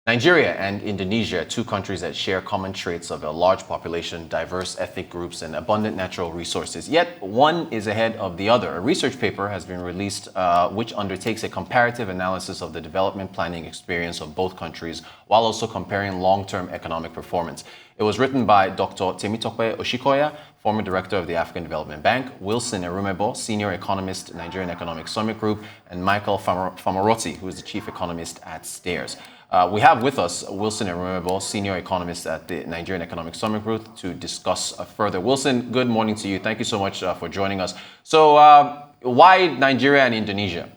Nigeria and Indonesia, two countries that share common traits of a large population, diverse ethnic groups, and abundant natural resources. Yet, one is ahead of the other. A research paper has been released which undertakes a comparative analysis of the development planning experience of both countries while also comparing long-term economic performance. It was written by Dr. Temitope Oshikoya, former director of the African Development Bank, Wilson Erumebo, senior economist, Nigerian Economic Summit Group, and Michael Famaroti, who is the chief economist at Stears. We have with us Wilson Erumebo, senior economist at the Nigerian Economic Summit Group, to discuss further. Wilson, good morning to you. Thank you so much for joining us. So, why Nigeria and Indonesia?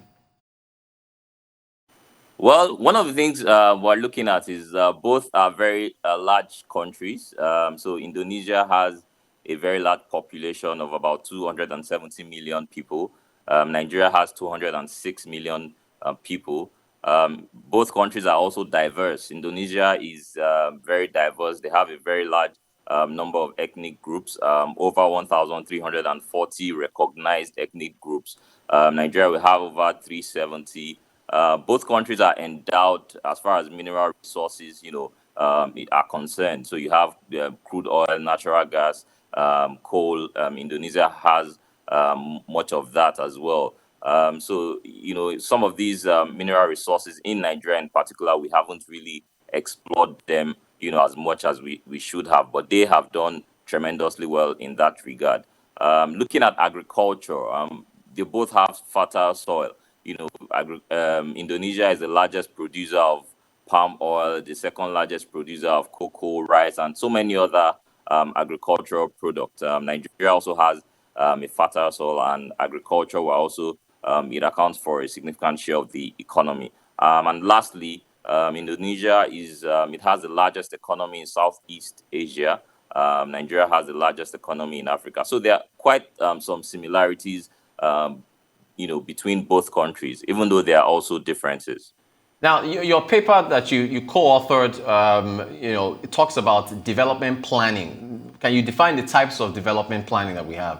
Well, one of the things we're looking at is both are very large countries. So Indonesia has a very large population of about 270 million people. Nigeria has 206 million people. Both countries are also diverse. Indonesia is very diverse. They have a very large number of ethnic groups, over 1,340 recognized ethnic groups. Nigeria will have over 370. Both countries are endowed as far as mineral resources, are concerned. So you have crude oil, natural gas, coal. Indonesia has much of that as well. Some of these mineral resources in Nigeria in particular, we haven't really explored them, as much as we should have, but they have done tremendously well in that regard. Looking at agriculture, they both have fertile soil. Indonesia is the largest producer of palm oil, the second largest producer of cocoa, rice, and so many other agricultural products. Nigeria also has a fertile soil, and agriculture will also it accounts for a significant share of the economy. And lastly, Indonesia it has the largest economy in Southeast Asia. Nigeria has the largest economy in Africa. So there are quite some similarities, between both countries, even though there are also differences. Now, your paper that you co-authored, it talks about development planning. Can you define the types of development planning that we have?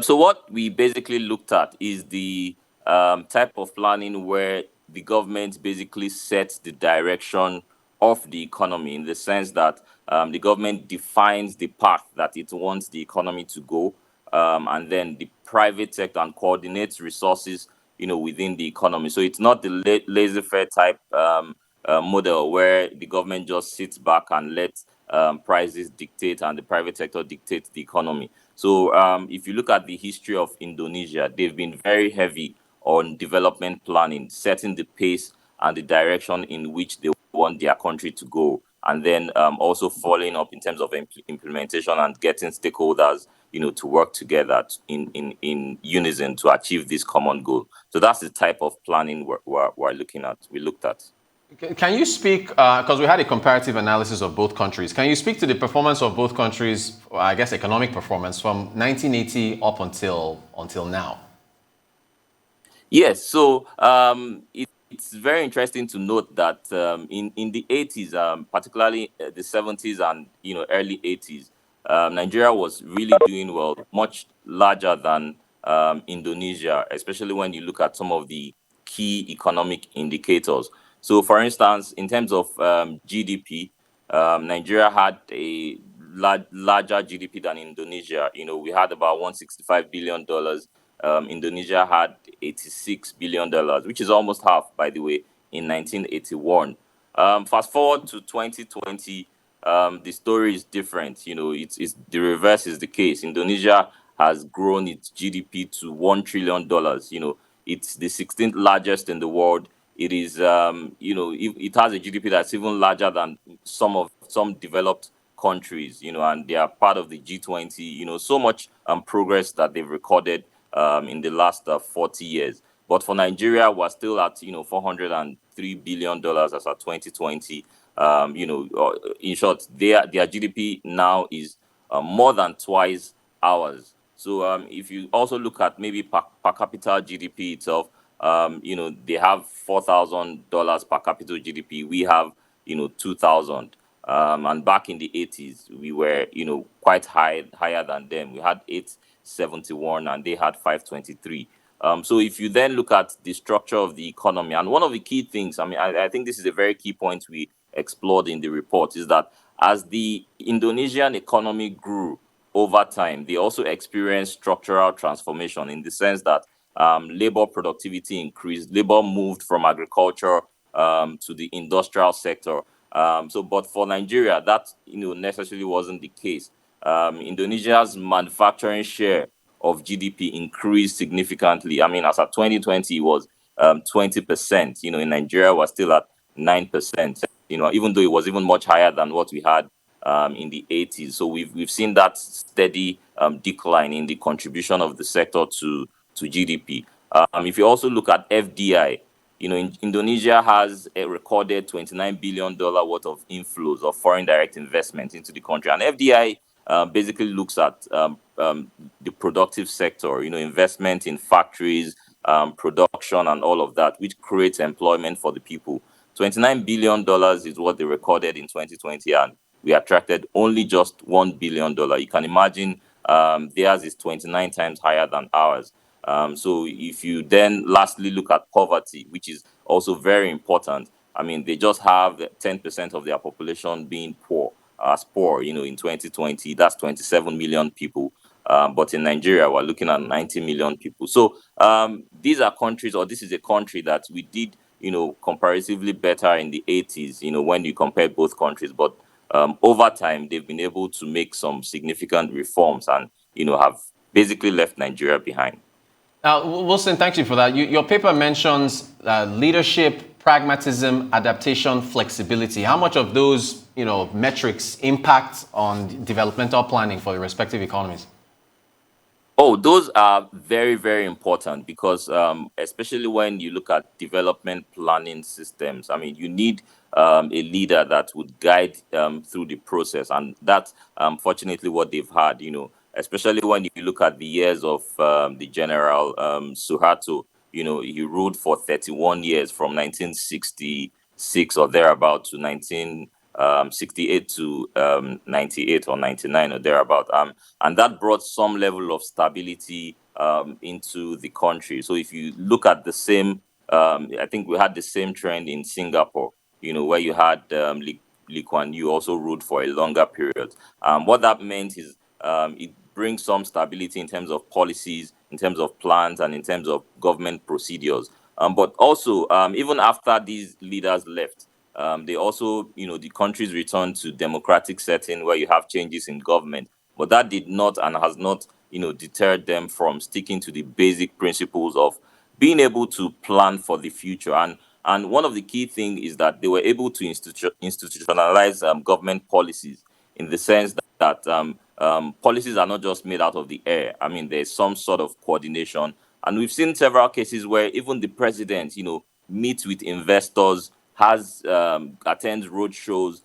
So what we basically looked at is the type of planning where the government basically sets the direction of the economy, in the sense that the government defines the path that it wants the economy to go, and then the private sector and coordinates resources, within the economy. So it's not the laissez-faire type model where the government just sits back and lets prices dictate and the private sector dictates the economy. So if you look at the history of Indonesia, they've been very heavy on development planning, setting the pace and the direction in which they want their country to go, and then also following up in terms of implementation and getting stakeholders, to work together in unison to achieve this common goal. So that's the type of planning we're looking at. We looked at. Can you speak, because we had a comparative analysis of both countries, can you speak to the performance of both countries, I guess economic performance, from 1980 up until now? Yes, so it's very interesting to note that in the 80s, particularly the 70s and early 80s, Nigeria was really doing well, much larger than Indonesia, especially when you look at some of the key economic indicators. So, for instance, in terms of GDP, Nigeria had a larger GDP than Indonesia. We had about $165 billion. Indonesia had $86 billion, which is almost half, by the way, in 1981. Fast forward to 2020, the story is different. It's the reverse is the case. Indonesia has grown its GDP to $1 trillion. It's the 16th largest in the world. It is, it has a GDP that's even larger than some developed countries, and they are part of the G20. So much progress that they've recorded in the last 40 years. But for Nigeria, we're still at $403 billion as of 2020. In short, their GDP now is more than twice ours. So if you also look at maybe per capita GDP itself, they have $4,000 per capita GDP. We have 2,000. And back in the 80s, we were quite higher than them. We had 871 and they had 523. So if you then look at the structure of the economy, and one of the key things, I mean, I think this is a very key point we explored in the report, is that as the Indonesian economy grew over time, they also experienced structural transformation in the sense that labor productivity increased, labor moved from agriculture to the industrial sector. But for Nigeria, that necessarily wasn't the case. Indonesia's manufacturing share of GDP increased significantly. I mean, as at 2020, it was 20%. In Nigeria, was still at 9%. Even though it was even much higher than what we had in the 80s. So we've seen that steady decline in the contribution of the sector to GDP. If you also look at FDI, Indonesia has a recorded $29 billion worth of inflows of foreign direct investment into the country, and FDI basically looks at the productive sector, investment in factories, production, and all of that, which creates employment for the people. $29 billion is what they recorded in 2020, and we attracted only just $1 billion. You can imagine theirs is 29 times higher than ours. So if you then lastly look at poverty, which is also very important, I mean, they just have 10% of their population being poor, as poor, in 2020, that's 27 million people. But in Nigeria, we're looking at 90 million people. So these are countries, or this is a country that we did, comparatively better in the 80s, when you compare both countries. But over time, they've been able to make some significant reforms and, have basically left Nigeria behind. Wilson, thank you for that. Your paper mentions leadership, pragmatism, adaptation, flexibility. How much of those, metrics impact on developmental planning for the respective economies? Oh, those are very, very important because, especially when you look at development planning systems, I mean, you need a leader that would guide through the process. And that's fortunately what they've had, especially when you look at the years of the General Suharto. He ruled for 31 years from 1966 or thereabout to 1968 to 98 or 99 or thereabout. And that brought some level of stability into the country. So if you look at the same, I think we had the same trend in Singapore, where you had Lee Kuan Yew also ruled for a longer period. What that meant is it brings some stability in terms of policies, in terms of plans, and in terms of government procedures. But also, even after these leaders left, they also, the countries returned to democratic setting where you have changes in government. But that did not and has not, deterred them from sticking to the basic principles of being able to plan for the future. And one of the key things is that they were able to institutionalize government policies in the sense that policies are not just made out of the air. I mean, there's some sort of coordination. And we've seen several cases where even the president, meets with investors, attends road shows,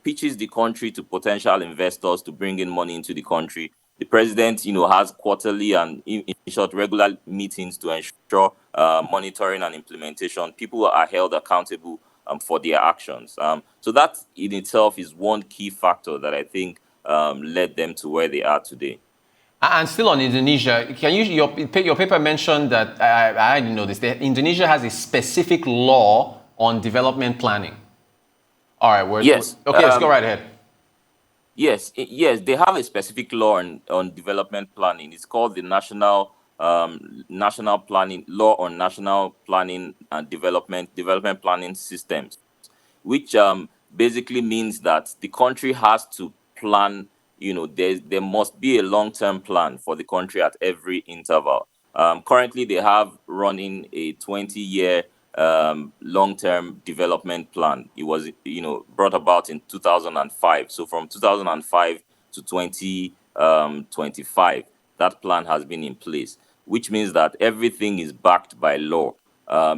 pitches the country to potential investors to bring in money into the country. The president, has quarterly and in short regular meetings to ensure monitoring and implementation. People are held accountable for their actions. So that in itself is one key factor that I think led them to where they are today. And still on Indonesia, your paper mentioned that, I didn't know this, that Indonesia has a specific law on development planning. All right. Yes. Okay, let's go right ahead. Yes, they have a specific law on development planning. It's called the National Planning Law on National Planning and Development Planning Systems, which basically means that the country has to plan. There must be a long-term plan for the country at every interval. Currently, they have running a 20-year long-term development plan. It was, brought about in 2005. So from 2005 to 2025, that plan has been in place, which means that everything is backed by law.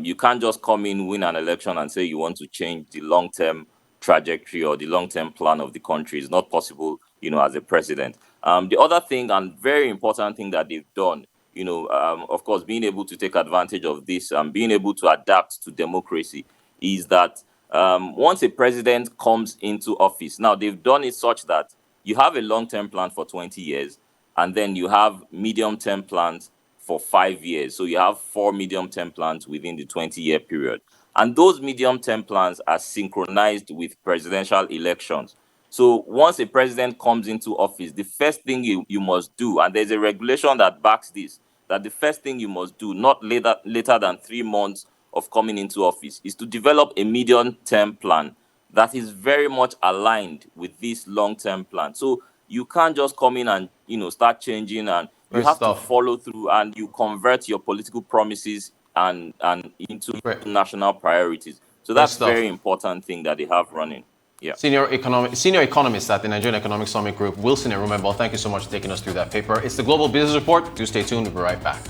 You can't just come in, win an election, and say you want to change the long-term trajectory or the long-term plan of the country. It's not possible, as a president. The other thing and very important thing that they've done, of course, being able to take advantage of this and being able to adapt to democracy, is that once a president comes into office, now they've done it such that you have a long-term plan for 20 years, and then you have medium-term plans for 5 years. So you have 4 medium-term plans within the 20-year period. And those medium-term plans are synchronized with presidential elections. So once a president comes into office, the first thing you must do, and there's a regulation that backs this, that the first thing you must do, not later than 3 months of coming into office, is to develop a medium-term plan that is very much aligned with this long-term plan. So you can't just come in and start changing, and you Great have to stuff. follow through, and you convert your political promises and into Great, national priorities. So great that's stuff. very important thing that they have running. Yeah. Senior economist at the Nigerian Economic Summit Group, Wilson Erumebo, thank you so much for taking us through that paper. It's the Global Business Report. Do stay tuned. We'll be right back.